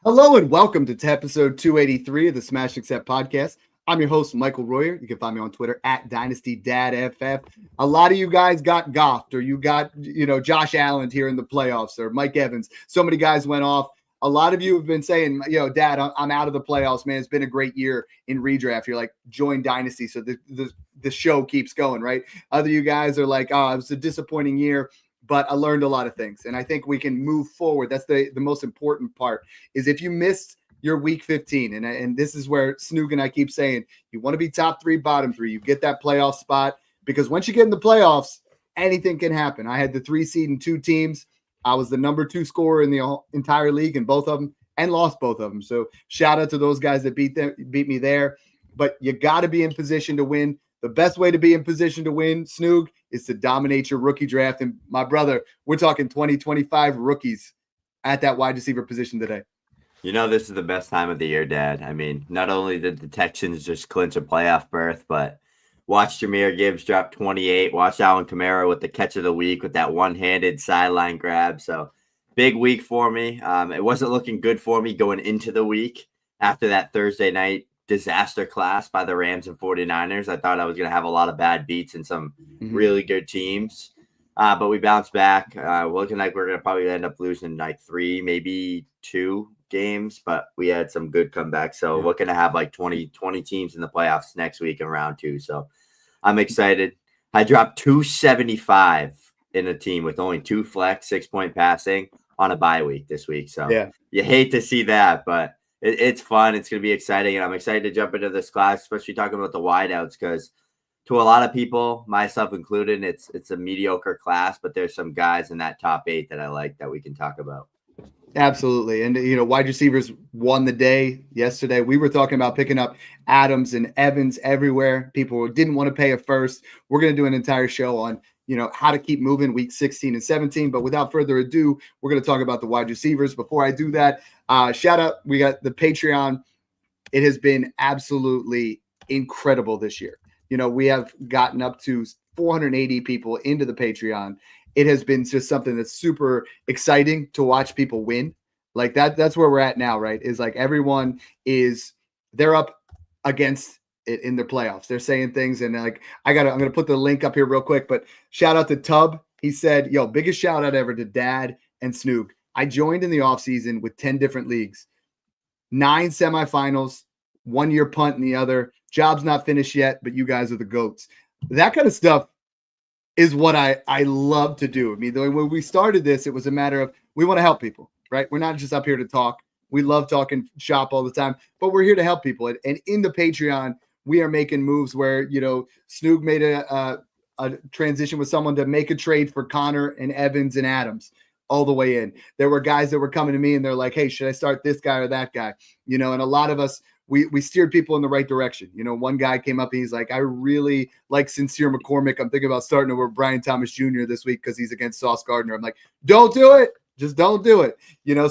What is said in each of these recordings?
Hello and welcome to episode 283 of the Smash Accept podcast. I'm your host, Michael Royer. You can find me on Twitter at DynastyDadFF. A lot of you guys got Goff, or you got, Josh Allen here in the playoffs, or Mike Evans. So many guys went off. A lot of you have been saying, Dad, I'm out of the playoffs, man. It's been a great year in redraft. You're like, join Dynasty. So the show keeps going, right? Other you guys are like, oh, it was a disappointing year, but I learned a lot of things. And I think we can move forward. That's the most important part is if you missed your week 15, and this is where Snoog and I keep saying, you want to be top three, bottom three. You get that playoff spot because once you get in the playoffs, anything can happen. I had the 3 seed in 2 teams. I was the number 2 scorer in the entire league in both of them and lost both of them. So shout out to those guys that beat me there. But you got to be in position to win. The best way to be in position to win, Snoog, is to dominate your rookie draft. And my brother, we're talking 2025 rookies at that wide receiver position today. This is the best time of the year, Dad. I mean, not only did the Texans just clinch a playoff berth, but watch Jahmyr Gibbs drop 28. Watch Alvin Kamara with the catch of the week with that one-handed sideline grab. So big week for me. It wasn't looking good for me going into the week after that Thursday night disaster class by the Rams and 49ers. I thought I was going to have a lot of bad beats and some really good teams. But we bounced back. Looking like we're going to probably end up losing like 3, maybe 2 games, but we had some good comebacks. So looking to have like 20 teams in the playoffs next week in round 2. So I'm excited. I dropped 275 in a team with only 2 flex, 6-point passing on a bye week this week. So you hate to see that, but it's fun. It's going to be exciting. And I'm excited to jump into this class, especially talking about the wideouts, because to a lot of people, myself included, it's a mediocre class, but there's some guys in that top 8 that I like that we can talk about. Absolutely. And, wide receivers won the day yesterday. We were talking about picking up Adams and Evans everywhere. People didn't want to pay a first. We're going to do an entire show on, how to keep moving week 16 and 17. But without further ado, we're going to talk about the wide receivers. Before I do that, shout out. We got the Patreon. It has been absolutely incredible this year. We have gotten up to 480 people into the Patreon. It has been just something that's super exciting to watch people win. Like that's where we're at now, right? Is like everyone they're up against it in the playoffs. They're saying things and like I'm going to put the link up here real quick, but shout out to Tub. He said, biggest shout out ever to Dad and Snoog. I joined in the offseason with 10 different leagues, 9 semifinals, 1 year punt in the other. Job's not finished yet, but you guys are the GOATs. That kind of stuff is what I love to do. I mean, when we started this, it was a matter of we want to help people, right? We're not just up here to talk. We love talking shop all the time, but we're here to help people. And in the Patreon, we are making moves where, Snoog made a transition with someone to make a trade for Connor and Evans and Adams all the way in. There were guys that were coming to me and they're like, hey, should I start this guy or that guy? And a lot of us, we steered people in the right direction. One guy came up and he's like, I really like Sincere McCormick. I'm thinking about starting over Brian Thomas Jr. this week because he's against Sauce Gardner. I'm like, don't do it. Just don't do it.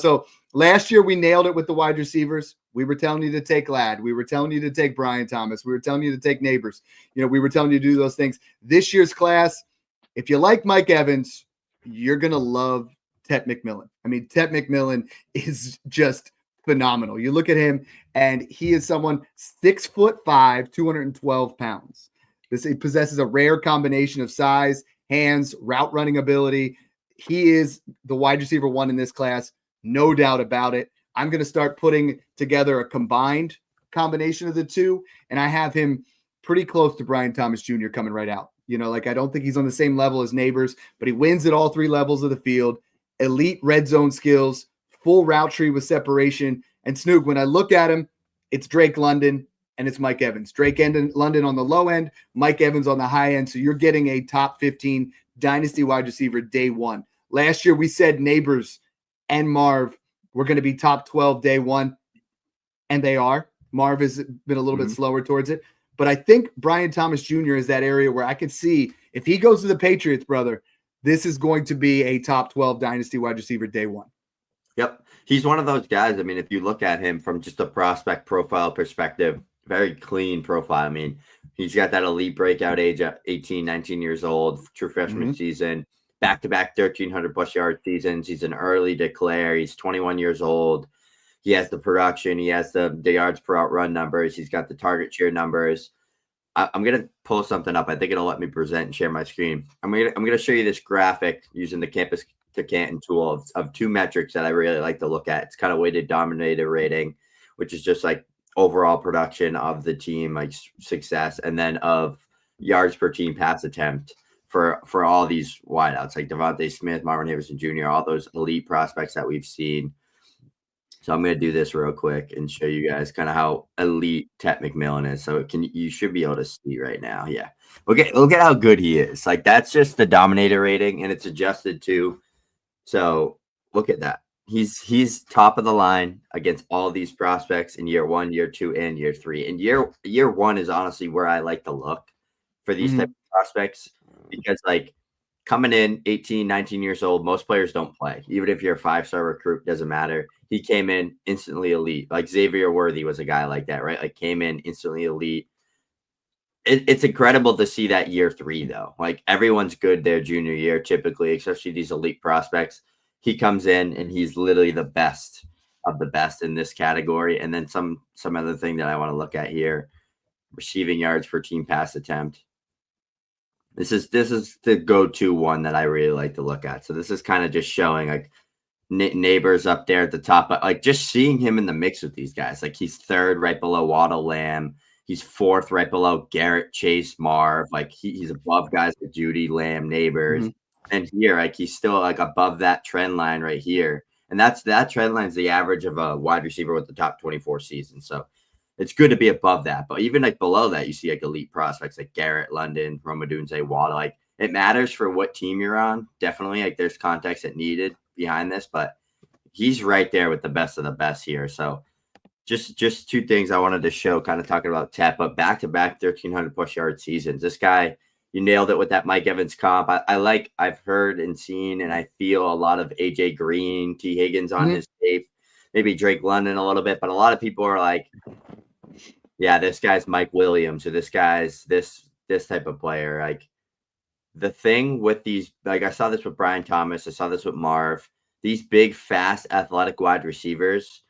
So last year we nailed it with the wide receivers. We were telling you to take Ladd. We were telling you to take Brian Thomas. We were telling you to take Neighbors. We were telling you to do those things. This year's class, if you like Mike Evans, you're going to love Tet McMillan. I mean, Tet McMillan is just phenomenal. You look at him and he is someone 6'5", 212 pounds. He possesses a rare combination of size, hands, route running ability. He is the wide receiver 1 in this class. No doubt about it. I'm going to start putting together a combined combination of the two. And I have him pretty close to Brian Thomas Jr. coming right out. I don't think he's on the same level as Neighbors, but he wins at all 3 levels of the field. Elite red zone skills, full route tree with separation. And Snoog, when I look at him, it's Drake London and it's Mike Evans. Drake London on the low end, Mike Evans on the high end. So you're getting a top 15 dynasty wide receiver day 1. Last year, we said Neighbors and Marv were going to be top 12 day 1, and they are. Marv has been a little bit slower towards it. But I think Brian Thomas Jr. is that area where I could see if he goes to the Patriots, brother, this is going to be a top 12 dynasty wide receiver day 1. Yep. He's one of those guys. I mean, if you look at him from just a prospect profile perspective, very clean profile. I mean, he's got that elite breakout age at 18, 19 years old, true freshman season, back-to-back 1,300 plus yard seasons. He's an early declare. He's 21 years old. He has the production. He has the yards per out run numbers. He's got the target share numbers. I'm gonna pull something up. I think it'll let me present and share my screen. I'm gonna show you this graphic using the Campus to Canton tool of two metrics that I really like to look at. It's kind of weighted dominator rating, which is just like overall production of the team, like success, and then of yards per team pass attempt for all these wideouts like Devontae Smith, Marvin Harrison Jr., all those elite prospects that we've seen. So I'm going to do this real quick and show you guys kind of how elite Tet McMillan is. So you should be able to see right now. Yeah. Look at how good he is. Like that's just the dominator rating and it's adjusted to. So look at that. He's top of the line against all these prospects in year 1, year 2, and year 3. And year 1 is honestly where I like to look for these type of prospects because like coming in 18, 19 years old, most players don't play. Even if you're a 5-star recruit, doesn't matter. He came in instantly elite. Like Xavier Worthy was a guy like that, right? Like came in instantly elite. It's incredible to see that year 3 though. Like everyone's good their junior year, typically, especially these elite prospects. He comes in and he's literally the best of the best in this category. And then some other thing that I want to look at here, receiving yards per team pass attempt. This is the go-to one that I really like to look at. So this is kind of just showing like Neighbors up there at the top, but like just seeing him in the mix with these guys. Like he's 3rd right below Waddle Lamb. He's 4th right below Garrett, Chase, Marv. Like he's above guys like Judy, Lamb, Neighbors. And here, like he's still like above that trend line right here. And that trend line is the average of a wide receiver with the top 24 seasons. So it's good to be above that. But even like below that, you see like elite prospects like Garrett, London, Rome Odunze, Waddle. Like it matters for what team you're on. Definitely, like there's context that needed behind this, but he's right there with the best of the best here. So just 2 things I wanted to show, kind of talking about Tet, but back-to-back 1,300 plus yard seasons. This guy, you nailed it with that Mike Evans comp. I've heard and seen, and I feel a lot of AJ Green, T. Higgins on his tape, maybe Drake London a little bit, but a lot of people are like, yeah, this guy's Mike Williams, or this guy's this type of player. Like the thing with these, like I saw this with Brian Thomas, I saw this with Marv, these big, fast, athletic wide receivers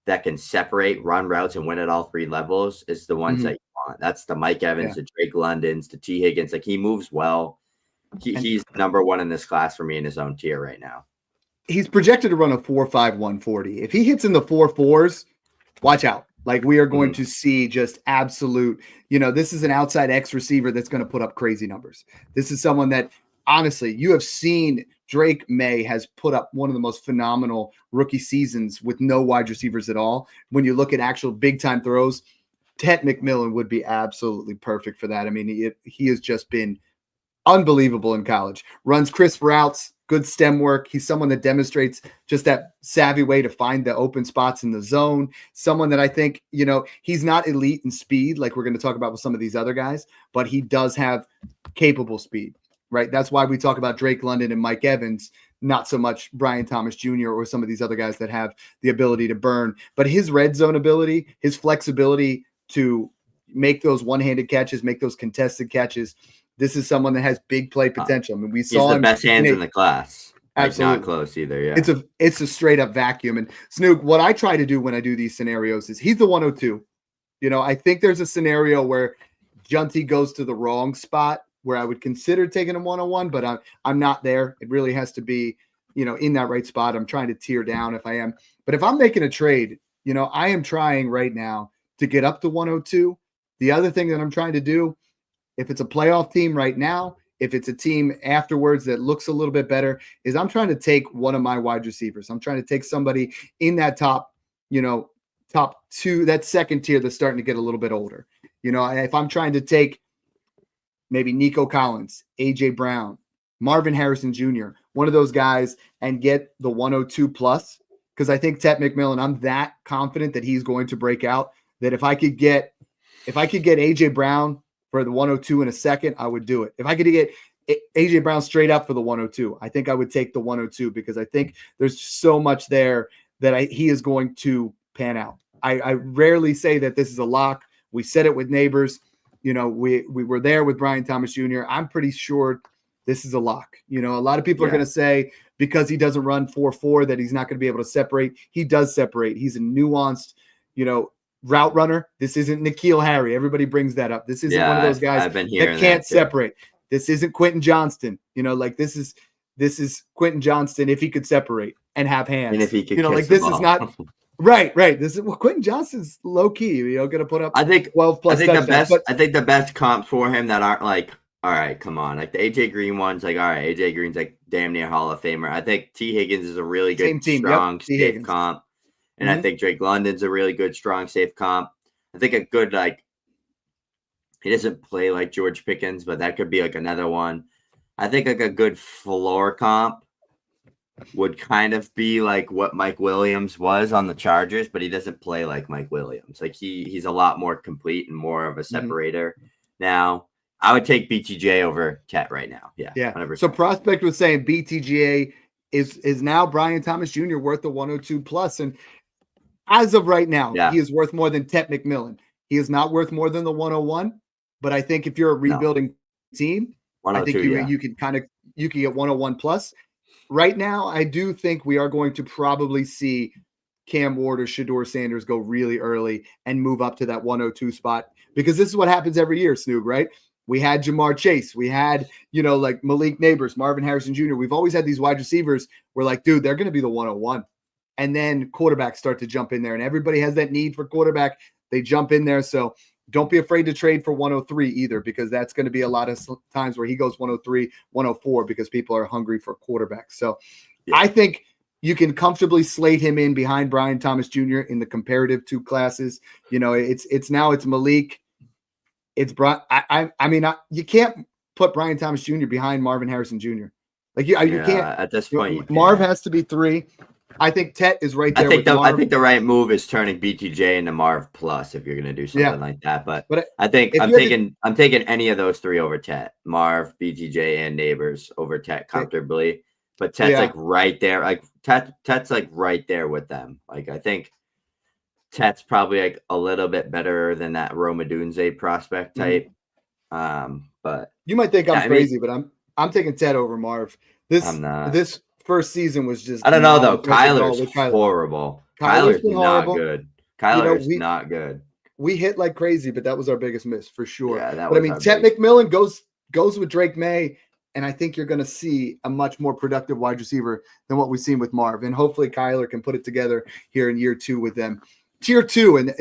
that can separate, run routes, and win at all 3 levels is the ones that you want. That's the Mike Evans, the Drake Londons, the T. Higgins. Like he moves well. He's number 1 in this class for me in his own tier right now. He's projected to run a 4.5 140. If he hits in the 4.4s, watch out. Like we are going to see just absolute, this is an outside X receiver that's going to put up crazy numbers. This is someone that honestly, you have seen Drake May has put up one of the most phenomenal rookie seasons with no wide receivers at all. When you look at actual big time throws, Tet McMillan would be absolutely perfect for that. I mean, he has just been unbelievable in college. Runs crisp routes, good stem work. He's someone that demonstrates just that savvy way to find the open spots in the zone. Someone that I think, he's not elite in speed like we're going to talk about with some of these other guys, but he does have capable speed, right? That's why we talk about Drake London and Mike Evans, not so much Brian Thomas Jr. or some of these other guys that have the ability to burn. But his red zone ability, his flexibility to make those one-handed catches, make those contested catches, this is someone that has big play potential. I mean, we saw he's the best hands in the class. Absolutely. Not close either. Yeah. It's a straight up vacuum. And Snook, what I try to do when I do these scenarios is he's the 102. I think there's a scenario where Junty goes to the wrong spot where I would consider taking him 101, but I'm not there. It really has to be, in that right spot. I'm trying to tear down if I am. But if I'm making a trade, I am trying right now to get up to 102. The other thing that I'm trying to do, if it's a playoff team right now, if it's a team afterwards that looks a little bit better, is I'm trying to take one of my wide receivers. I'm trying to take somebody in that top 2, that second tier that's starting to get a little bit older. If I'm trying to take maybe Nico Collins, AJ Brown, Marvin Harrison Jr., one of those guys, and get the 102 plus, because I think Tet McMillan, I'm that confident that he's going to break out, that if I could get AJ Brown for the 102 in a second, I would do it. If I could get AJ Brown straight up for the 102, I think I would take the 102 because I think there's so much there that he is going to pan out. I rarely say that this is a lock. We said it with Neighbors. We were there with Brian Thomas Jr. I'm pretty sure this is a lock. You know, a lot of people are Yeah. going to say because he doesn't run 4.4 that he's not going to be able to separate. He does separate. He's a nuanced, you know, route runner. This isn't N'Keal Harry. Everybody brings that up. This isn't Yeah, one of those guys I've been that hearing can't that too. separate. This isn't Quentin Johnston. You know, like this is Quentin Johnston if he could separate and have hands. And if he could, you know, catch like the this is ball. not right. This is Quentin Johnston's low key. You know, going to put up I think 12 plus I think the touchdowns. best. But I think the best comps for him that aren't like, all right, come on, like the AJ Green ones, like, all right, AJ Green's like damn near Hall of Famer. I think T Higgins is a really good, Same team, strong, T. safe Higgins. comp, and I think Drake London's a really good, strong, safe comp. I think a good like, he doesn't play like George Pickens, but that could be like another one. I think like a good floor comp would kind of be like what Mike Williams was on the Chargers, but he doesn't play like Mike Williams. Like he's a lot more complete and more of a separator. Now, I would take BTJ over Tet right now. Yeah. 100%. So Prospect was saying BTJ is now Brian Thomas Jr. worth the 102 plus. And as of right now, he is worth more than Tet McMillan. He is not worth more than the 101. But I think if you're a rebuilding team, I think you can get 101 plus. Right now, I do think we are going to probably see Cam Ward or Shedeur Sanders go really early and move up to that 102 spot, because this is what happens every year, Snoog, right? We had Jamar Chase. We had, you know, like Malik Neighbors, Marvin Harrison Jr. We've always had these wide receivers. We're like, dude, they're going to be the 101. And then quarterbacks start to jump in there, and everybody has that need for quarterback. They jump in there. So don't be afraid to trade for 103 either, because that's going to be a lot of times where he goes 103, 104 because people are hungry for quarterbacks. So I think you can comfortably slate him in behind Brian Thomas Jr. in the comparative two classes. You know, it's Malik. It's Brian. I mean, you can't put Brian Thomas Jr. behind Marvin Harrison Jr. Like you can't at this point. Marv has to be 3. I think Tet is right there. I think the right move is turning BTJ into Marv plus if you're going to do something like that. But I think I'm taking any of those 3 over Tet, Marv, BTJ, and Neighbors over Tet comfortably. But Tet's like right there. Like Tet's like right there with them. Like I think Tet's probably like a little bit better than that Rome Odunze prospect type. But you might think I'm crazy, but I'm taking Tet over Marv. This first season was just, I don't know though. Kyler's horrible. Kyler's not good. Kyler's not good. We hit like crazy, but that was our biggest miss for sure. Yeah, but I mean, Tet McMillan goes with Drake May, and I think you're going to see a much more productive wide receiver than what we've seen with Marv. And hopefully Kyler can put it together here in year 2 with them. Tier 2, and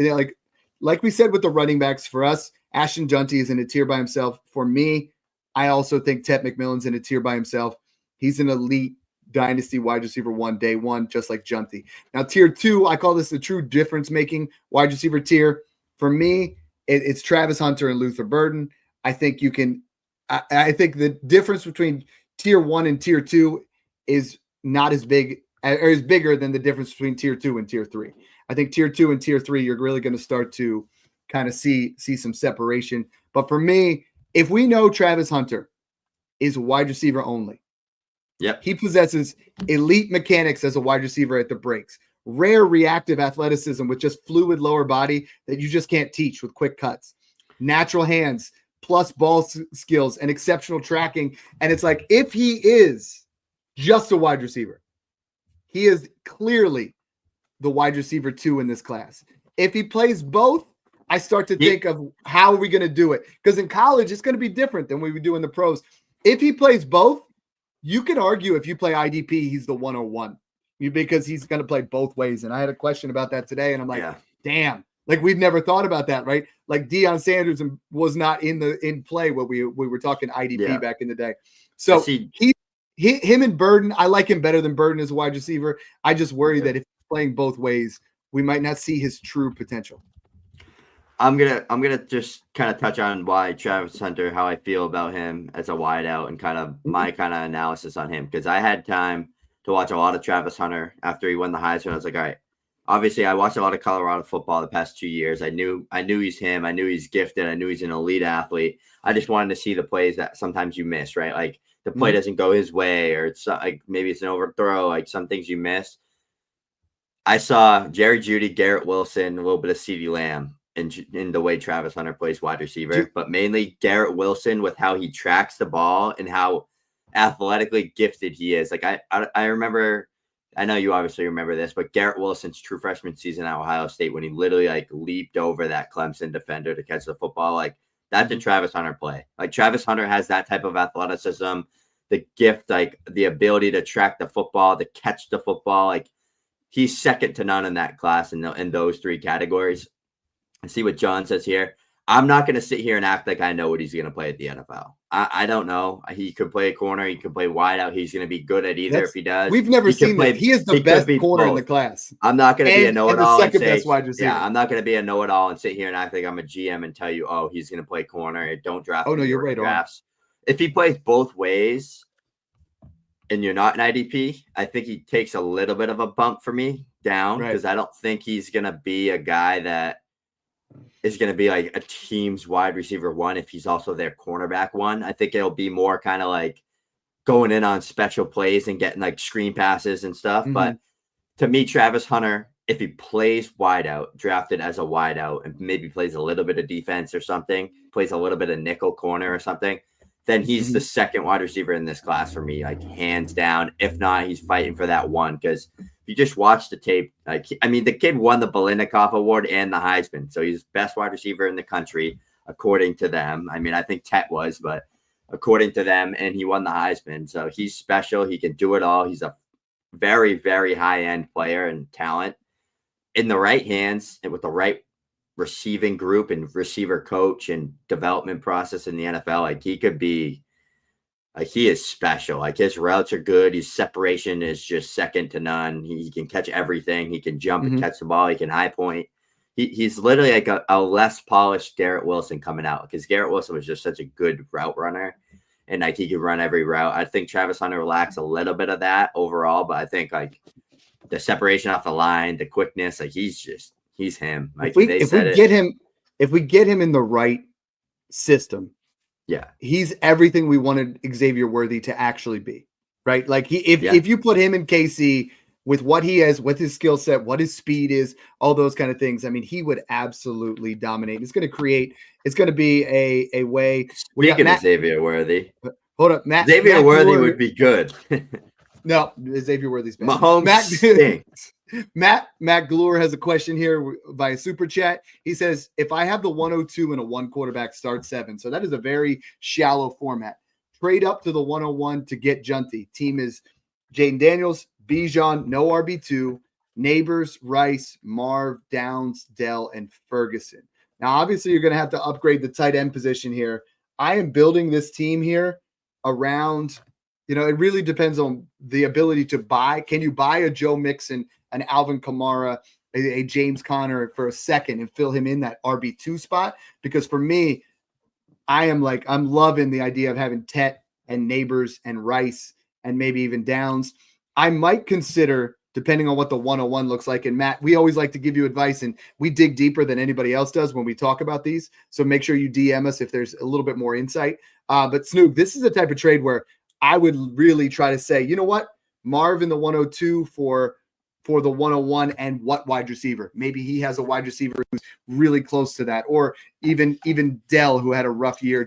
like we said with the running backs, for us, Ashton Junty is in a tier by himself. For me, I also think Tet McMillan's in a tier by himself. He's an elite dynasty wide receiver 1, day 1, just like Junty. Now, tier 2, I call this the true difference-making wide receiver tier. For me, it's Travis Hunter and Luther Burden. I think you can – I think the difference between tier 1 and tier 2 is not as big – or is bigger than the difference between tier 2 and tier 3. I think tier 2 and tier 3, you're really going to start to kind of see some separation. But for me, if we know Travis Hunter is wide receiver only, he possesses elite mechanics as a wide receiver at the breaks, rare reactive athleticism with just fluid lower body that you just can't teach with quick cuts, natural hands, plus ball skills and exceptional tracking. And it's like, if he is just a wide receiver, he is clearly the wide receiver 2 in this class. If he plays both, I start to think of how are we going to do it? Because in college, it's going to be different than we would do in the pros. If he plays both, you can argue if you play IDP, he's the 101 because he's going to play both ways. And I had a question about that today, and I'm like, damn, like we've never thought about that, right? Like Deion Sanders was not in play when we were talking IDP back in the day. So him and Burden, I like him better than Burden as a wide receiver. I just worry that if he's playing both ways, we might not see his true potential. I'm gonna just kind of touch on why Travis Hunter, how I feel about him as a wideout, and kind of my kind of analysis on him, because I had time to watch a lot of Travis Hunter after he won the Heisman. I was like, all right, obviously I watched a lot of Colorado football the past 2 years. I knew he's him. I knew he's gifted. I knew he's an elite athlete. I just wanted to see the plays that sometimes you miss, right? Like the play doesn't go his way, or it's like maybe it's an overthrow, like some things you miss. I saw Jerry Jeudy, Garrett Wilson, a little bit of CeeDee Lamb in the way Travis Hunter plays wide receiver, but mainly Garrett Wilson with how he tracks the ball and how athletically gifted he is. Like I remember, I know you obviously remember this, but Garrett Wilson's true freshman season at Ohio State when he literally like leaped over that Clemson defender to catch the football, like that's a Travis Hunter play. Like Travis Hunter has that type of athleticism, the gift, like the ability to track the football, to catch the football. Like he's second to none in that class in those three categories. I see what John says here. I'm not going to sit here and act like I know what he's going to play at the NFL. I don't know. He could play a corner. He could play wide out. He's going to be good at either if he does. We've never seen that. He is the best corner in the class. I'm not going to be a know-it-all and say, best wide receiver. Yeah, I'm not going to be a know-it-all and sit here and act like I'm a GM and tell you, oh, he's going to play corner. Don't draft him. Oh, no, you're right. Drafts. If he plays both ways and you're not an IDP, I think he takes a little bit of a bump for me down because I don't think he's going to be a guy that is going to be like a team's wide receiver one if he's also their cornerback one. I think it'll be more kind of like going in on special plays and getting like screen passes and stuff. But to me, Travis Hunter, if he plays wide out, drafted as a wide out, and maybe plays a little bit of defense or something, plays a little bit of nickel corner or something, then he's the second wide receiver in this class for me, like hands down. If not, he's fighting for that one because if you just watch the tape, like I mean, the kid won the Biletnikoff Award and the Heisman, so he's best wide receiver in the country according to them. I mean, I think Tet was, but according to them, and he won the Heisman, so he's special. He can do it all. He's a very, very high end player and talent in the right hands and with the right receiving group and receiver coach and development process in the NFL. Like he could be. Like he is special. Like his routes are good. His separation is just second to none. He can catch everything. He can jump and catch the ball. He can high point. He's literally like a less polished Garrett Wilson coming out because Garrett Wilson was just such a good route runner and like he could run every route. I think Travis Hunter lacks a little bit of that overall, but I think like the separation off the line, the quickness, like he's him. Like if we get him in the right system. Yeah, he's everything we wanted Xavier Worthy to actually be, right? Like if you put him in KC with what he has, with his skill set, what his speed is, all those kind of things, I mean, he would absolutely dominate. It's going to be a way. Speaking of Xavier Worthy, hold up, Xavier Worthy would be good. No, Xavier Worthy's bad. Mahomes stinks. Matt Glure has a question here via super chat. He says, if I have the 102 and a one quarterback start 7, so that is a very shallow format. Trade up to the 101 to get Junty. Team is Jaden Daniels, Bijan, no RB2, Neighbors, Rice, Marv, Downs, Dell, and Ferguson. Now, obviously, you're going to have to upgrade the tight end position here. I am building this team here around, it really depends on the ability to buy. Can you buy a Joe Mixon, an Alvin Kamara, a James Conner for a second and fill him in that RB2 spot? Because for me, I'm loving the idea of having Tet and Neighbors and Rice and maybe even Downs. I might consider, depending on what the 101 looks like. And Matt, we always like to give you advice and we dig deeper than anybody else does when we talk about these. So make sure you DM us if there's a little bit more insight. But Snoop, this is the type of trade where I would really try to say, you know what? Marv in the 102 for the 101 and what wide receiver? Maybe he has a wide receiver who's really close to that. Or even Dell, who had a rough year.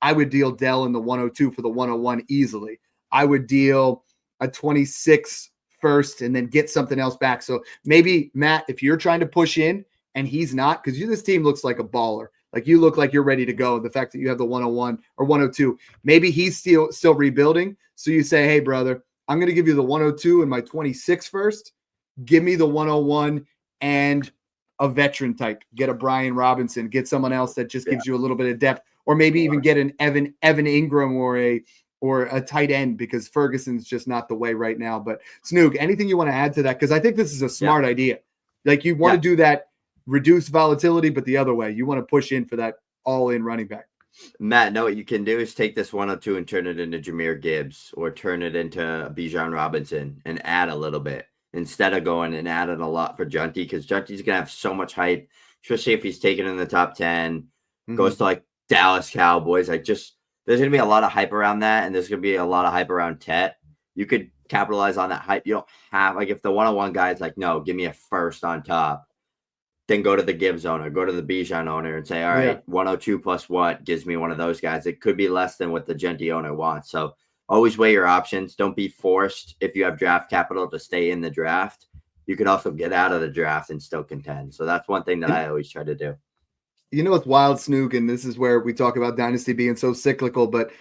I would deal Dell in the 102 for the 101 easily. I would deal a 26 first and then get something else back. So maybe, Matt, if you're trying to push in and he's not, because this team looks like a baller. Like you look like you're ready to go. The fact that you have the 101 or 102, maybe he's still rebuilding. So you say, hey, brother, I'm going to give you the 102 and my 26 first. Give me the 101 and a veteran type. Get a Brian Robinson. Get someone else that just gives you a little bit of depth, or maybe even get an Evan Ingram or a tight end because Ferguson's just not the way right now. But Snoog, anything you want to add to that? Because I think this is a smart idea. Like you want to do that, reduce volatility, but the other way, you want to push in for that all-in running back. Matt, no, what you can do is take this 102 and turn it into Jahmyr Gibbs or turn it into Bijan Robinson and add a little bit instead of going and adding a lot for Junty, because Junty's going to have so much hype, especially if he's taken in the top 10, goes to like Dallas Cowboys. Like there's going to be a lot of hype around that, and there's going to be a lot of hype around Tet. You could capitalize on that hype. You don't have, like, if the 101 guy is like, no, give me a first on top, then go to the Gibbs owner, go to the Bijan owner and say, all right, 102 plus what gives me one of those guys. It could be less than what the Junty owner wants. So always weigh your options. Don't be forced if you have draft capital to stay in the draft. You can also get out of the draft and still contend. So that's one thing that I always try to do. You know, it's wild, Snook, and this is where we talk about Dynasty being so cyclical, but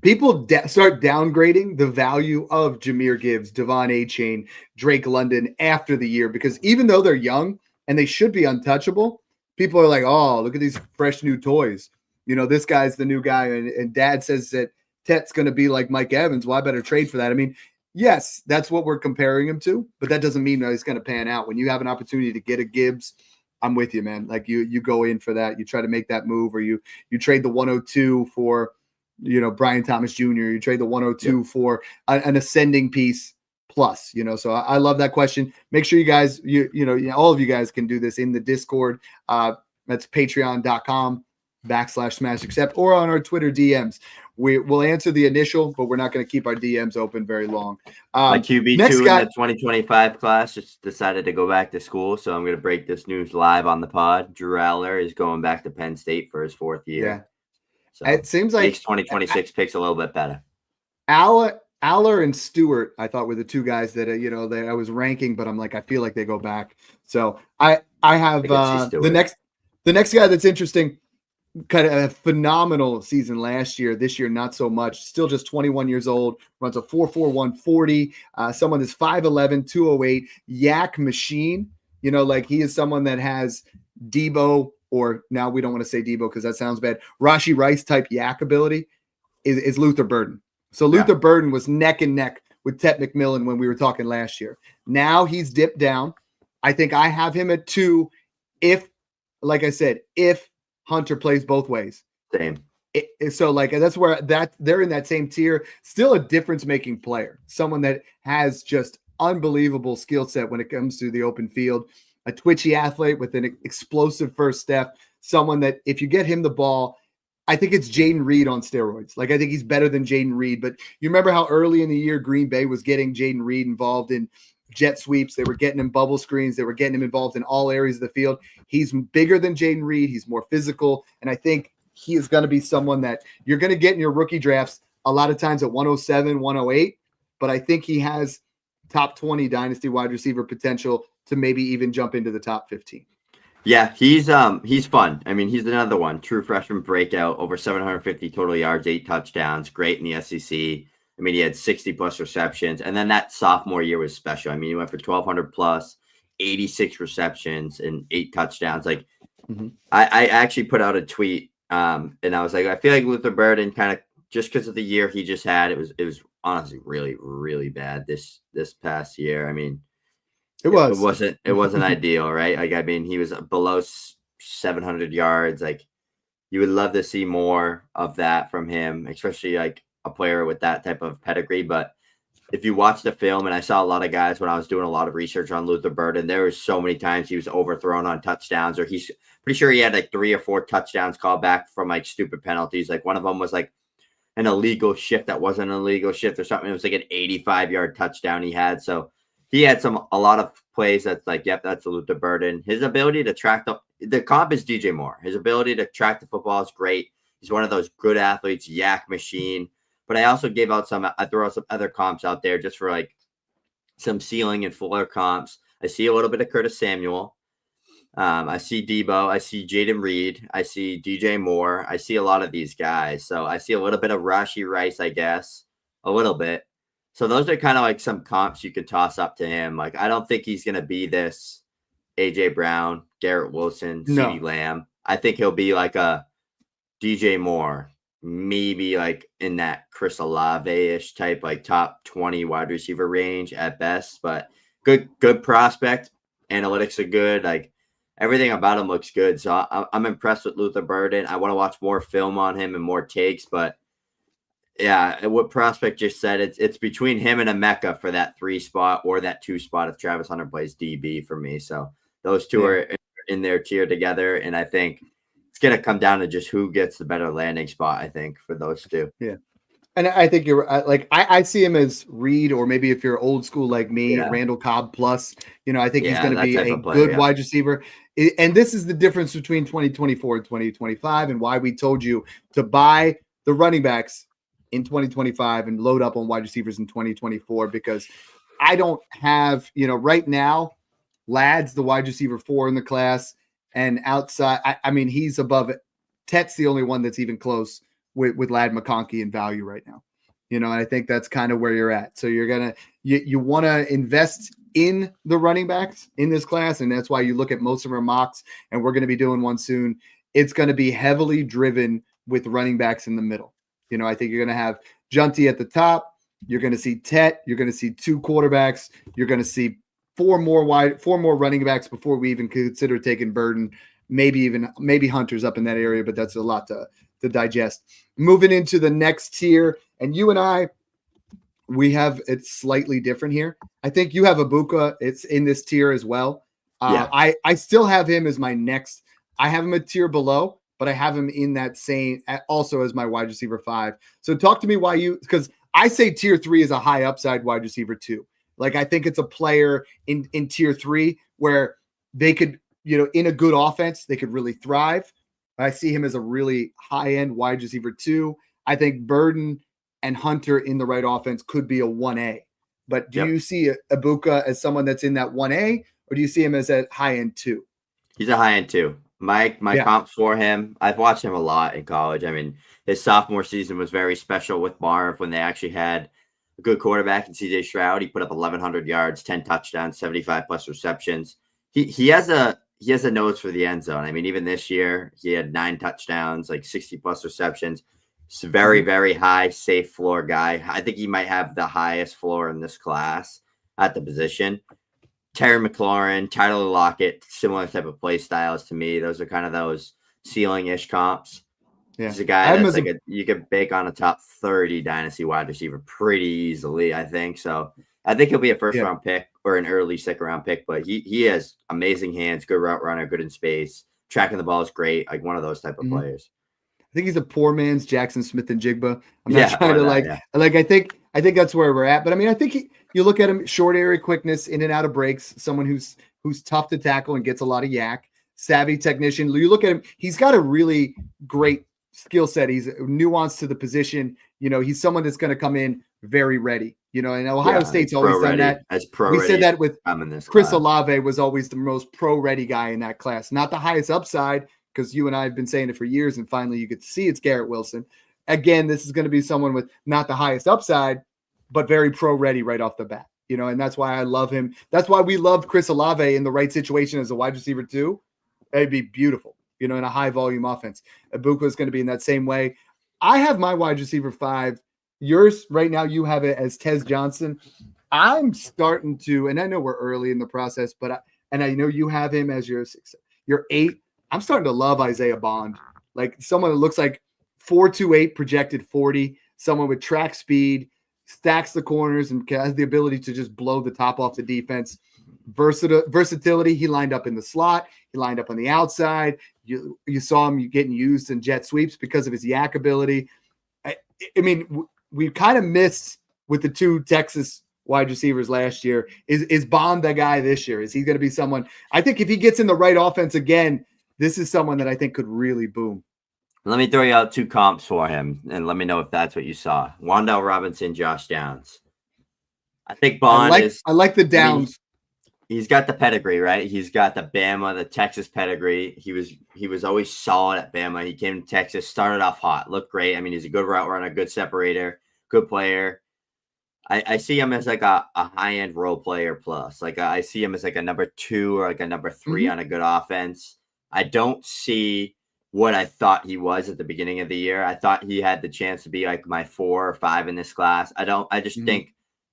people start downgrading the value of Jahmyr Gibbs, Devon Achane, Drake London after the year, because even though they're young and they should be untouchable, people are like, oh, look at these fresh new toys. You know, this guy's the new guy, and dad says that Tet's going to be like Mike Evans. Well, I better trade for that. I mean, yes, that's what we're comparing him to, but that doesn't mean that he's going to pan out. When you have an opportunity to get a Gibbs, I'm with you, man. Like you go in for that. You try to make that move, or you trade the 102 for, you know, Brian Thomas Jr. You trade the 102 for an ascending piece plus, you know. So I love that question. Make sure you guys, all of you guys can do this in the Discord. That's patreon.com/SmashAccept or on our Twitter DMs. We'll answer the initial, but we're not going to keep our DMs open very long. My QB2 in the 2025 class just decided to go back to school, so I'm going to break this news live on the pod. Drew Aller is going back to Penn State for his 4th year. Yeah. So it seems like makes 2026 picks a little bit better. Aller and Stewart, I thought, were the two guys that I was ranking, but I'm like, I feel like they go back. So I have the next guy that's interesting. Kind of a phenomenal season last year. This year, not so much. Still just 21 years old. Runs a 4.41 140. Someone that's 5'11", 208. Yak machine. You know, like he is someone that has Debo, or now we don't want to say Debo because that sounds bad. Rashee Rice type yak ability is Luther Burden. So Luther Burden was neck and neck with Tet McMillan when we were talking last year. Now he's dipped down. I think I have him at 2. If, like I said, if Hunter plays both ways. Same. So like that's where they're in that same tier. Still a difference-making player. Someone that has just unbelievable skill set when it comes to the open field. A twitchy athlete with an explosive first step. Someone that if you get him the ball, I think it's Jaden Reed on steroids. Like I think he's better than Jaden Reed. But you remember how early in the year Green Bay was getting Jaden Reed involved in jet sweeps. They were getting him bubble screens. They were getting him involved in all areas of the field. He's bigger than Jaden Reed. He's more physical. And I think he is going to be someone that you're going to get in your rookie drafts a lot of times at 107, 108. But I think he has top 20 dynasty wide receiver potential to maybe even jump into the top 15. Yeah, he's fun. I mean, he's another one. True freshman breakout, over 750 total yards, 8 touchdowns, great in the SEC. I mean, he had 60+ receptions. And then that sophomore year was special. I mean, he went for 1,200 plus, 86 receptions, and 8 touchdowns. Like, I actually put out a tweet, and I was like, I feel like Luther Burden kind of, just because of the year he just had, it was honestly really, really bad this past year. I mean, it wasn't ideal, right? Like, I mean, he was below 700 yards. Like, you would love to see more of that from him, especially like a player with that type of pedigree. But if you watch the film, and I saw a lot of guys when I was doing a lot of research on Luther Burden, there was so many times he was overthrown on touchdowns, or he's pretty sure he had like 3 or 4 touchdowns called back from like stupid penalties. Like one of them was like an illegal shift that wasn't an illegal shift or something. It was like an 85-yard touchdown he had. So he had a lot of plays that's like, yep, that's a Luther Burden. His ability to track the comp is DJ Moore. His ability to track the football is great. He's one of those good athletes, yak machine. But I also gave out I threw out some other comps out there just for like some ceiling and fuller comps. I see a little bit of Curtis Samuel. I see Debo. I see Jaden Reed. I see DJ Moore. I see a lot of these guys. So I see a little bit of Rashee Rice, I guess, a little bit. So those are kind of like some comps you could toss up to him. Like, I don't think he's going to be this A.J. Brown, Garrett Wilson, CeeDee Lamb. I think he'll be like a DJ Moore, maybe like in that Chris Olave-ish type, like top 20 wide receiver range at best. But good prospect. Analytics are good. Like, everything about him looks good. So I'm impressed with Luther Burden. I want to watch more film on him and more takes. But yeah, what Prospect just said, it's between him and Emeka for that 3 spot or that 2 spot if Travis Hunter plays DB for me. So those two are in their tier together. And I think it's going to come down to just who gets the better landing spot, I think, for those two. Yeah. And I think you're like, I see him as Reed, or maybe if you're old school like me, Randall Cobb plus. I think he's going to be a good wide receiver. And this is the difference between 2024 and 2025, and why we told you to buy the running backs in 2025 and load up on wide receivers in 2024, because I don't have, right now, Ladd's the wide receiver 4 in the class, and outside, I mean, he's above it. Tet's the only one that's even close with Ladd McConkey in value right now. And I think that's kind of where you're at. So you want to invest in the running backs in this class, and that's why you look at most of our mocks, and we're going to be doing one soon. It's going to be heavily driven with running backs in the middle. I think you're going to have Junty at the top. You're going to see Tet. You're going to see 2 quarterbacks. You're going to see 4 more running backs before we even consider taking Burden. Maybe Hunter's up in that area, but that's a lot to digest. Moving into the next tier, and you and I, we have it slightly different here. I think you have Ibuka. It's in this tier as well. Yeah. I still have him as my next. I have him a tier below, but I have him in that same also as my wide receiver 5. So talk to me because I say tier 3 is a high upside wide receiver 2. Like, I think it's a player in tier 3 where they could, in a good offense, they could really thrive. I see him as a really high-end wide receiver 2. I think Burden and Hunter in the right offense could be a 1A. But do you see Ibuka as someone that's in that 1A, or do you see him as a high-end 2? He's a high-end 2. My comps for him, I've watched him a lot in college. I mean, his sophomore season was very special with Marv when they actually had a good quarterback in CJ Stroud. He put up 1,100 yards, 10 touchdowns, 75+ receptions. He has a nose for the end zone. I mean, even this year, he had 9 touchdowns, like 60+ receptions. He's a very, very high, safe floor guy. I think he might have the highest floor in this class at the position. Terry McLaurin, Tyler Lockett, similar type of play styles to me. Those are kind of those ceiling-ish comps. Yeah. He's a guy that's you could bake on a top 30 dynasty wide receiver pretty easily, I think. So I think he'll be a first-round pick or an early second-round pick, but he has amazing hands, good route runner, good in space. Tracking the ball is great, like one of those type of players. I think he's a poor man's Jackson Smith-Njigba. I'm not trying to I think that's where we're at. But I mean, I think you look at him, short area quickness, in and out of breaks, someone who's tough to tackle and gets a lot of yak, savvy technician. You look at him, he's got a really great skill set. He's nuanced to the position. He's someone that's going to come in very ready. And Ohio State's always done that. We said that with Chris Olave was always the most pro-ready guy in that class. Not the highest upside, because you and I have been saying it for years, and finally you get to see it's Garrett Wilson. Again, this is going to be someone with not the highest upside, but very pro-ready right off the bat. And that's why I love him. That's why we loved Chris Olave in the right situation as a wide receiver too. It'd be beautiful, in a high-volume offense. Ibuka is going to be in that same way. I have my wide receiver 5. Yours right now, you have it as Tez Johnson. I'm starting to, and I know we're early in the process, but I know you have him as your 8. I'm starting to love Isaiah Bond, like someone that looks like 4.28 projected 40, someone with track speed, stacks the corners, and has the ability to just blow the top off the defense. Versatility. He lined up in the slot. He lined up on the outside. You saw him getting used in jet sweeps because of his yak ability. I mean, we kind of missed with the 2 Texas wide receivers last year. Is Bond the guy this year? Is he going to be someone? I think if he gets in the right offense again, this is someone that I think could really boom. Let me throw you out 2 comps for him, and let me know if that's what you saw. Wan'Dale Robinson, Josh Downs. I think Bond I like the Downs. He's got the pedigree, right? He's got the Bama, the Texas pedigree. He was always solid at Bama. He came to Texas, started off hot, looked great. I mean, he's a good route runner, good separator, good player. I see him as like a high-end role player plus. Like I see him as like a number 2 or like a number 3 on a good offense. I don't see what I thought he was at the beginning of the year. I thought he had the chance to be like my 4 or 5 in this class.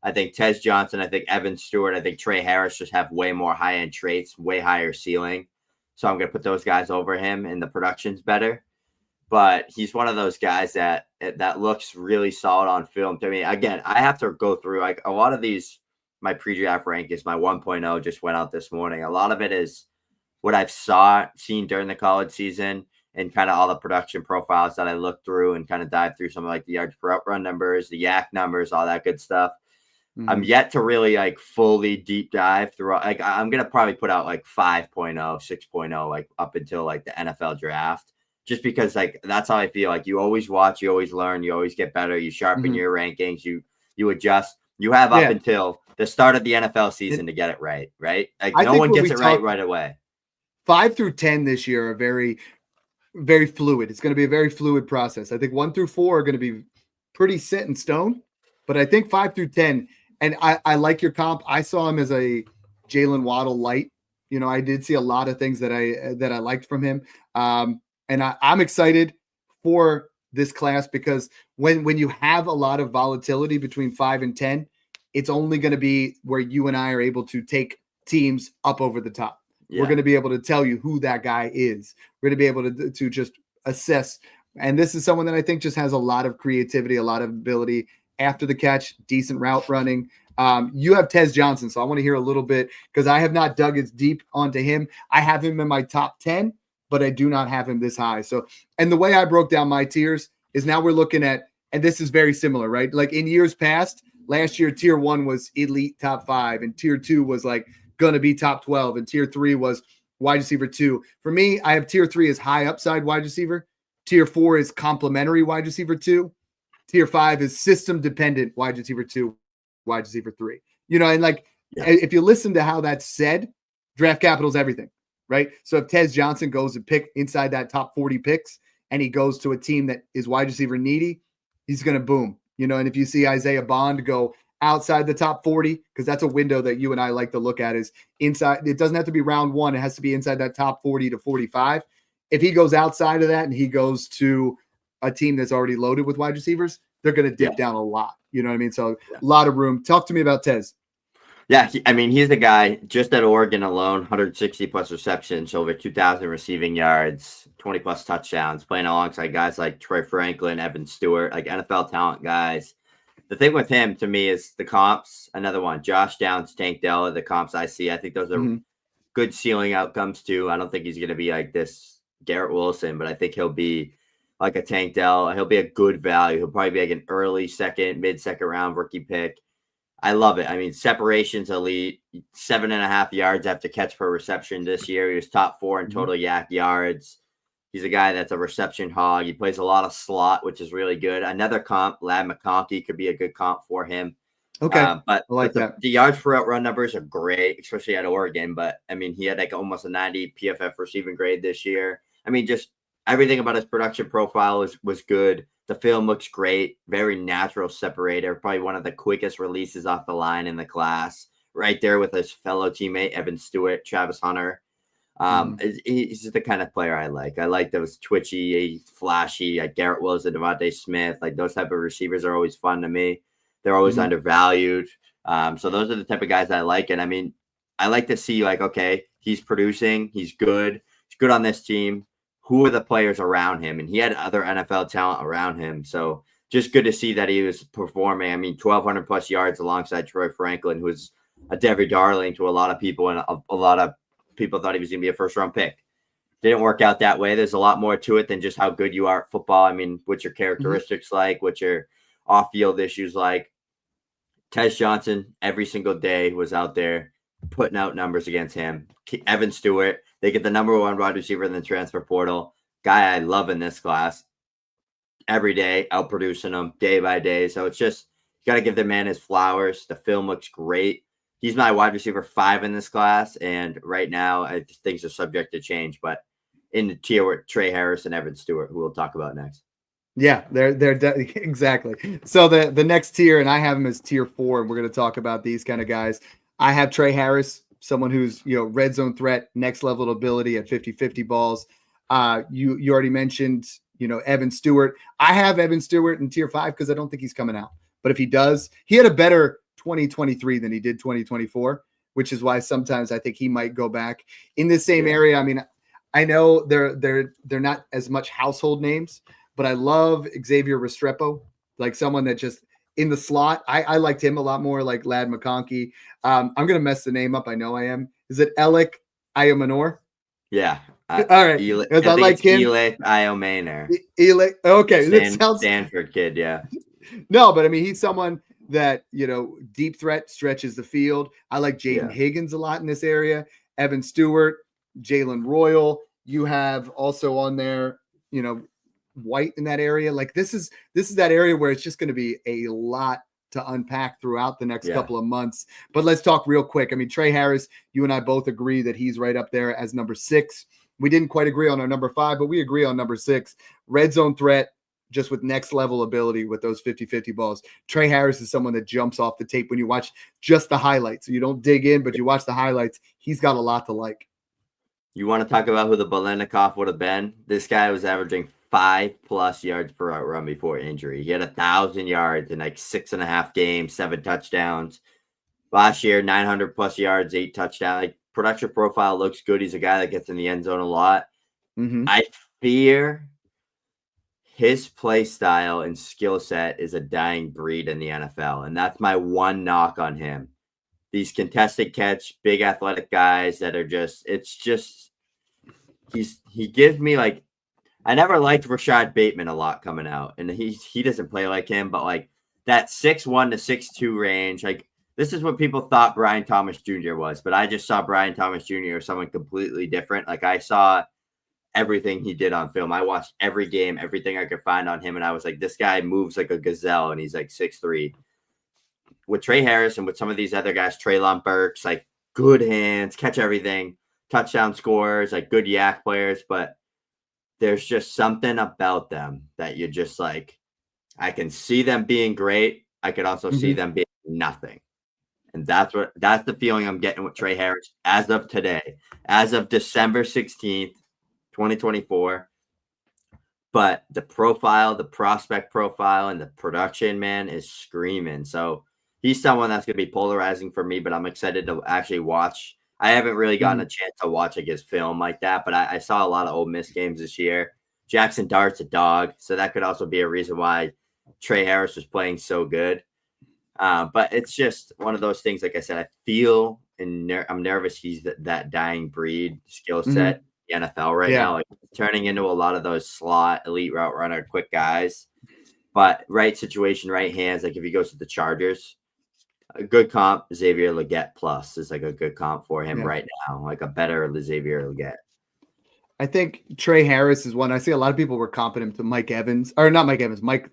I think Tez Johnson, I think Evan Stewart, I think Trey Harris just have way more high-end traits, way higher ceiling. So I'm going to put those guys over him, and the production's better. But he's one of those guys that looks really solid on film to me. Again, I have to go through like a lot of these. My pre-draft rankings, my 1.0 just went out this morning. A lot of it is what I've seen during the college season, and kind of all the production profiles that I looked through and kind of dive through some of like the yards per run numbers, the yak numbers, all that good stuff. I'm yet to really like fully deep dive through. Like I'm going to probably put out like 5.0, 6.0, like up until like the NFL draft. just because like that's how I feel. Like you always watch, you always learn, you always get better, you sharpen your rankings, you adjust. You have up until the start of the NFL season to get it right, right? Like I no think one what gets we it talk right away. 5 through 10 this year are very, very fluid. It's going to be a very fluid process. I think 1 through 4 are going to be pretty set in stone, but I think 5 through 10, and I like your comp. I saw him as a Jalen Waddle light. You know, I did see a lot of things that I liked from him. And I'm excited for this class because when you have a lot of volatility between 5 and 10, it's only going to be where you and I are able to take teams up over the top. Yeah. We're going to be able to tell you who that guy is. We're going to be able to just assess. And this is someone that I think just has a lot of creativity, a lot of ability after the catch, decent route running. You have Tez Johnson, so I want to hear a little bit because I have not dug as deep onto him. I have him in my top 10, but I do not have him this high. So, and the way I broke down my tiers is now we're looking at, and this is very similar, right? Like in years past, last year, tier 1 was elite top 5, and tier 2 was like going to be top 12, and tier 3 was wide receiver 2. For me, I have tier 3 as high upside wide receiver. Tier 4 is complementary wide receiver 2. Tier 5 is system dependent wide receiver 2, wide receiver 3. You know, and like if you listen to how that's said, draft capital is everything, right? So if Tez Johnson goes to pick inside that top 40 picks and he goes to a team that is wide receiver needy, he's going to boom. You know, and if you see Isaiah Bond go outside the top 40, because that's a window that you and I like to look at is inside. It doesn't have to be round 1. It has to be inside that top 40 to 45. If he goes outside of that and he goes to a team that's already loaded with wide receivers, they're going to dip down a lot. You know what I mean? So a lot of room. Talk to me about Tez. Yeah, he's the guy just at Oregon alone, 160 plus receptions, over 2,000 receiving yards, 20 plus touchdowns, playing alongside guys like Troy Franklin, Evan Stewart, like NFL talent guys. The thing with him to me is the comps. Another one, Josh Downs, Tank Dell, the comps I see. I think those are good ceiling outcomes too. I don't think he's going to be like this Garrett Wilson, but I think he'll be like a Tank Dell. He'll be a good value. He'll probably be like an early second, mid-second round rookie pick. I love it. I mean, separation's elite, 7.5 yards after catch per reception this year. He was top 4 in total yak yards. He's a guy that's a reception hog. He plays a lot of slot, which is really good. Another comp, Ladd McConkey, could be a good comp for him. Okay. But I like the that. The yards per out run numbers are great, especially at Oregon. But I mean, he had like almost a 90 PFF receiving grade this year. I mean, just everything about his production profile was good. The film looks great. Very natural separator. Probably one of the quickest releases off the line in the class. Right there with his fellow teammate, Evan Stewart, Travis Hunter. He's just the kind of player I like. I like those twitchy, flashy, like Garrett Wilson, Devontae Smith. Like those type of receivers are always fun to me. They're always undervalued. So those are the type of guys I like. And I mean, I like to see like, okay, he's producing. He's good. He's good on this team. Who are the players around him? And he had other NFL talent around him. So just good to see that he was performing. I mean, 1,200 plus yards alongside Troy Franklin, who's a Debbie Darling to a lot of people. And a lot of people thought he was going to be a first round pick. Didn't work out that way. There's a lot more to it than just how good you are at football. I mean, what's your characteristics like? What's your off field issues like? Tez Johnson every single day was out there putting out numbers against him. Evan Stewart, they get the number 1 wide receiver in the transfer portal. Guy I love in this class. Every day, outproducing him day by day. So it's just, you got to give the man his flowers. The film looks great. He's my wide receiver 5 in this class. And right now, things are subject to change. But in the tier with Trey Harris and Evan Stewart, who we'll talk about next. Yeah, they're exactly. So the next tier, and I have him as tier 4, and we're going to talk about these kind of guys. I have Trey Harris, someone who's, you know, red zone threat, next level ability at 50-50 balls. You already mentioned, you know, Evan Stewart. I have Evan Stewart in tier 5 because I don't think he's coming out. But if he does, he had a better 2023 than he did 2024, which is why sometimes I think he might go back in the same area. I mean, I know they're not as much household names, but I love Xavier Restrepo, like someone that just in the slot. I liked him a lot more, like Ladd McConkey. I'm going to mess the name up. I know I am. Is it Alec Ayamanor? Yeah. All right. I like him. Eli Iomaner. Eli. Okay. That sounds Stanford kid. Yeah. No, but I mean, he's someone that, you know, deep threat, stretches the field. I like Jaden Higgins a lot in this area. Evan Stewart, Jalen Royal. You have also on there White in that area. Like this is that area where it's just going to be a lot to unpack throughout the next couple of months. But let's talk real quick. I mean, Trey Harris, you and I both agree that he's right up there as number 6. We didn't quite agree on our number 5, but we agree on number 6. Red zone threat, just with next level ability with those 50-50 balls. Trey Harris is someone that jumps off the tape when you watch just the highlights. So you don't dig in, but you watch the highlights. He's got a lot to like. You want to talk about who the Biletnikoff would have been? This guy was averaging 5+ yards per route run before injury. He had 1,000 yards in like 6.5 games, 7 touchdowns. Last year, 900+ yards, 8 touchdowns. Like production profile looks good. He's a guy that gets in the end zone a lot. Mm-hmm. I fear his play style and skill set is a dying breed in the NFL, and that's my one knock on him. These contested catch, big athletic guys that are he gives me like, I never liked Rashad Bateman a lot coming out, and he doesn't play like him, but like that 6'1" to 6'2" range, like this is what people thought Brian Thomas Jr. was, but I just saw Brian Thomas Jr. as someone completely different. Like I saw everything he did on film. I watched every game, everything I could find on him, and I was like, this guy moves like a gazelle, and he's like 6'3". With Trey Harris and with some of these other guys, Treylon Burks, like good hands, catch everything, touchdown scores, like good yak players, but there's just something about them that you're just like, I can see them being great. I could also see them being nothing. And that's the feeling I'm getting with Trey Harris as of today, as of December 16th, 2024. But the profile, the prospect profile, and the production, man, is screaming. So he's someone that's going to be polarizing for me, but I'm excited to actually watch. I haven't really gotten a chance to watch like his film like that, but I saw a lot of Ole Miss games this year. Jackson Dart's a dog, so that could also be a reason why Trey Harris was playing so good. But it's just one of those things. Like I said, I feel I'm nervous. He's that dying breed skill set in the NFL right now, like turning into a lot of those slot elite route runner quick guys. But right situation, right hands. Like if he goes to the Chargers, a good comp, Xavier Legette plus is like a good comp for him right now, like a better Xavier Legette. I think Trey Harris is one. I see a lot of people were comping him to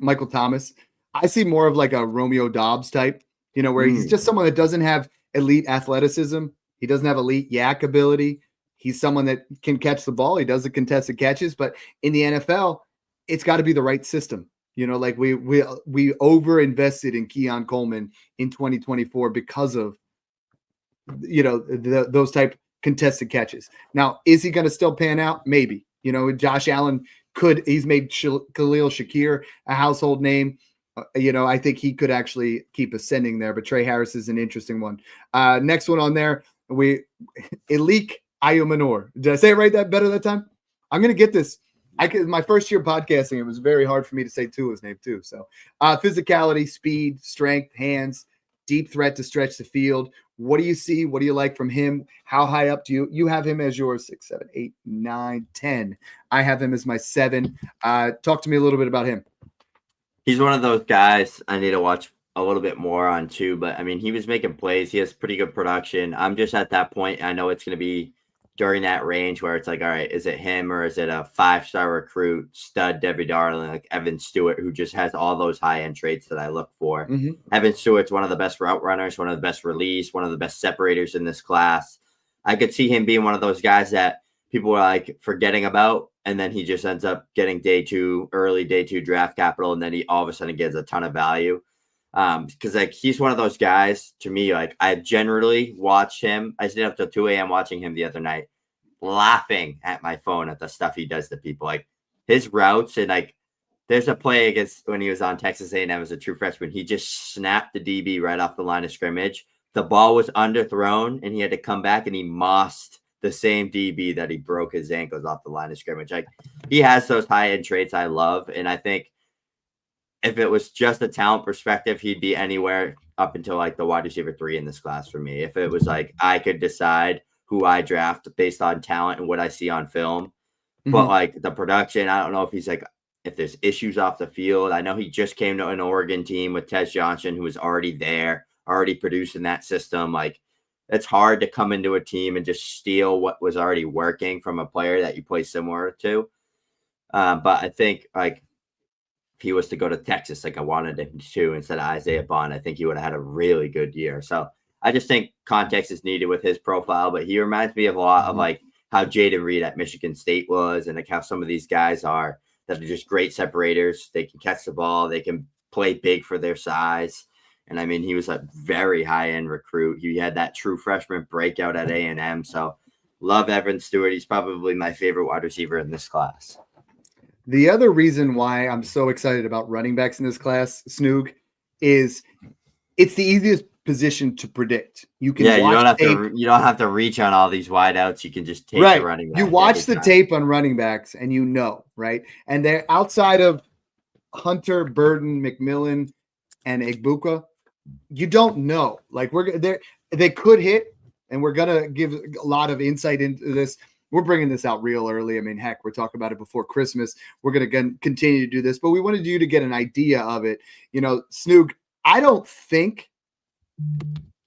Michael Thomas. I see more of like a Romeo Doubs type, where he's just someone that doesn't have elite athleticism. He doesn't have elite yak ability. He's someone that can catch the ball. He does the contested catches, but in the NFL, it's got to be the right system. Like we over invested in Keon Coleman in 2024 because of, those type contested catches. Now, is he going to still pan out? Maybe. Josh Allen he's made Khalil Shakir a household name. I think he could actually keep ascending there, but Trey Harris is an interesting one. Next one on there, Elik Ayumanor. Did I say it right that better that time? I'm going to get this. My first year podcasting, it was very hard for me to say Tua's name too. So physicality, speed, strength, hands, deep threat to stretch the field. What do you see? What do you like from him? How high up do you have him as yours? 6, 7, 8, 9, 10. I have him as my 7. Talk to me a little bit about him. He's one of those guys I need to watch a little bit more on too. But I mean, he was making plays. He has pretty good production. I'm just at that point. I know it's going to be during that range where it's like, all right, is it him or is it a 5-star recruit, stud Debbie Darling, like Evan Stewart, who just has all those high-end traits that I look for? Evan Stewart's one of the best route runners, one of the best release, one of the best separators in this class. I could see him being one of those guys that people are like forgetting about, and then he just ends up getting early day two draft capital, and then he all of a sudden gets a ton of value. Because like he's one of those guys to me, like I generally watch him. I stayed up till 2 a.m. watching him the other night, laughing at my phone at the stuff he does to people, like his routes. And like there's a play against when he was on Texas A&M as a true freshman. He just snapped the DB right off the line of scrimmage. The ball was underthrown and he had to come back and he mossed the same DB that he broke his ankles off the line of scrimmage. Like he has those high-end traits I love. And I think if it was just a talent perspective, he'd be anywhere up until like the wide receiver 3 in this class for me. If it was like I could decide who I draft based on talent and what I see on film, but like the production, I don't know if he's like, if there's issues off the field. I know he just came to an Oregon team with Tez Johnson, who was already there, already producing that system. Like it's hard to come into a team and just steal what was already working from a player that you play similar to. But I think like if he was to go to Texas, like I wanted him to instead of Isaiah Bond, I think he would have had a really good year. So I just think context is needed with his profile, but he reminds me of a lot of like how Jaden Reed at Michigan State was, and like how some of these guys are that are just great separators. They can catch the ball, they can play big for their size. And I mean, he was a very high end recruit. He had that true freshman breakout at A&M. So love Evan Stewart. He's probably my favorite wide receiver in this class. The other reason why I'm so excited about running backs in this class, Snoog, is it's the easiest position to predict. You can you watch you don't have to reach on all these wideouts. You can just take the running back. You watch the tape on running backs and you know, right? And they're outside of Hunter, Burden, McMillan, and Egbuka, you don't know. Like they could hit, and we're gonna give a lot of insight into this. We're bringing this out real early. I mean, heck, we're talking about it before Christmas. We're going to continue to do this, but we wanted you to get an idea of it. You know, Snoog, I don't think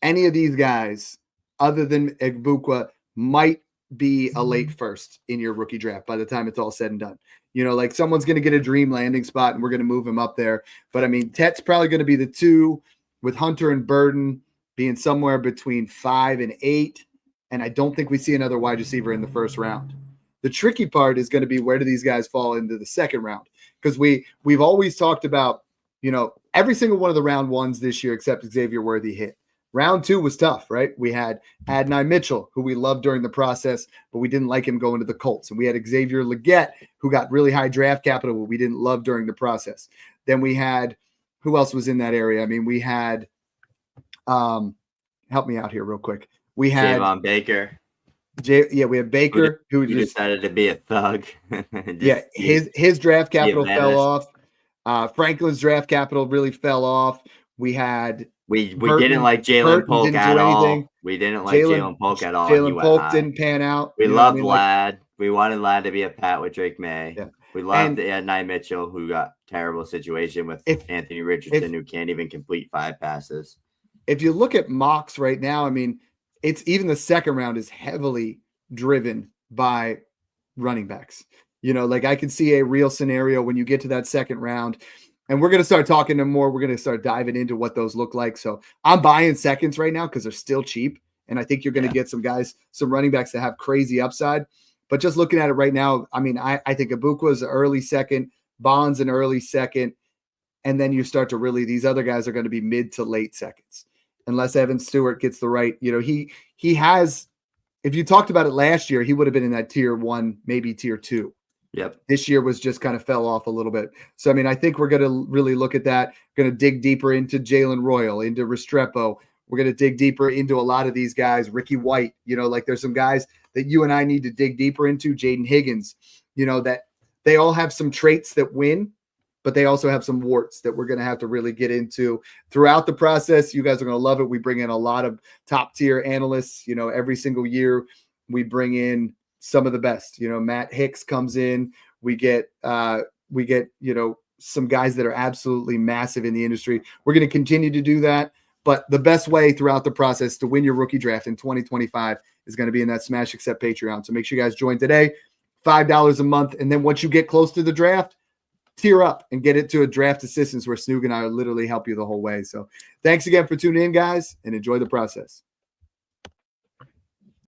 any of these guys, other than Egbuka, might be a late first in your rookie draft by the time it's all said and done. You know, like someone's going to get a dream landing spot, and we're going to move him up there. But, I mean, Tet's probably going to be the 2, with Hunter and Burden being somewhere between 5 and 8. And I don't think we see another wide receiver in the first round. The tricky part is going to be where do these guys fall into the second round? Because we've always talked about, you know, every single one of the round ones this year except Xavier Worthy hit. Round 2 was tough, right? We had Adonai Mitchell, who we loved during the process, but we didn't like him going to the Colts. And we had Xavier Legette, who got really high draft capital, but we didn't love during the process. Then we had, who else was in that area? I mean, we had, help me out here real quick. We had Javon Baker. We had Baker who decided to be a thug. His draft capital fell off. Franklin's draft capital really fell off. We had we didn't like Jalen Polk at all. We didn't like Jalen Polk at all. Jalen Polk didn't pan out. We loved Ladd. We wanted Ladd to be a Pat with Drake May. Yeah. We loved Nye Mitchell, who got terrible situation with Anthony Richardson, who can't even complete 5 passes. If you look at mocks right now, I mean, it's even the second round is heavily driven by running backs. You know, like I can see a real scenario when you get to that second round, and we're going to start talking to more. We're going to start diving into what those look like. So I'm buying seconds right now because they're still cheap. And I think you're going to get some guys, some running backs that have crazy upside. But just looking at it right now, I mean, I think Egbuka is an early second, Bond's an early second. And then you start to really, these other guys are going to be mid to late seconds. Unless Evan Stewart gets the right, you know, he has, if you talked about it last year, he would have been in that tier 1, maybe tier 2. Yep. This year was just kind of fell off a little bit. So, I mean, I think we're going to really look at that. Going to dig deeper into Jalen Royal, into Restrepo. We're going to dig deeper into a lot of these guys. Ricky White, you know, like there's some guys that you and I need to dig deeper into. Jaden Higgins, you know, that they all have some traits that win, but they also have some warts that we're going to have to really get into throughout the process. You guys are going to love it. We bring in a lot of top tier analysts, you know, every single year we bring in some of the best, you know, Matt Hicks comes in, we get, you know, some guys that are absolutely massive in the industry. We're going to continue to do that, but the best way throughout the process to win your rookie draft in 2025 is going to be in that Smash Accept Patreon. So make sure you guys join today, $5 a month. And then once you get close to the draft, tier up and get it to a draft assistance where Snoog and I will literally help you the whole way. So thanks again for tuning in, guys, and enjoy the process.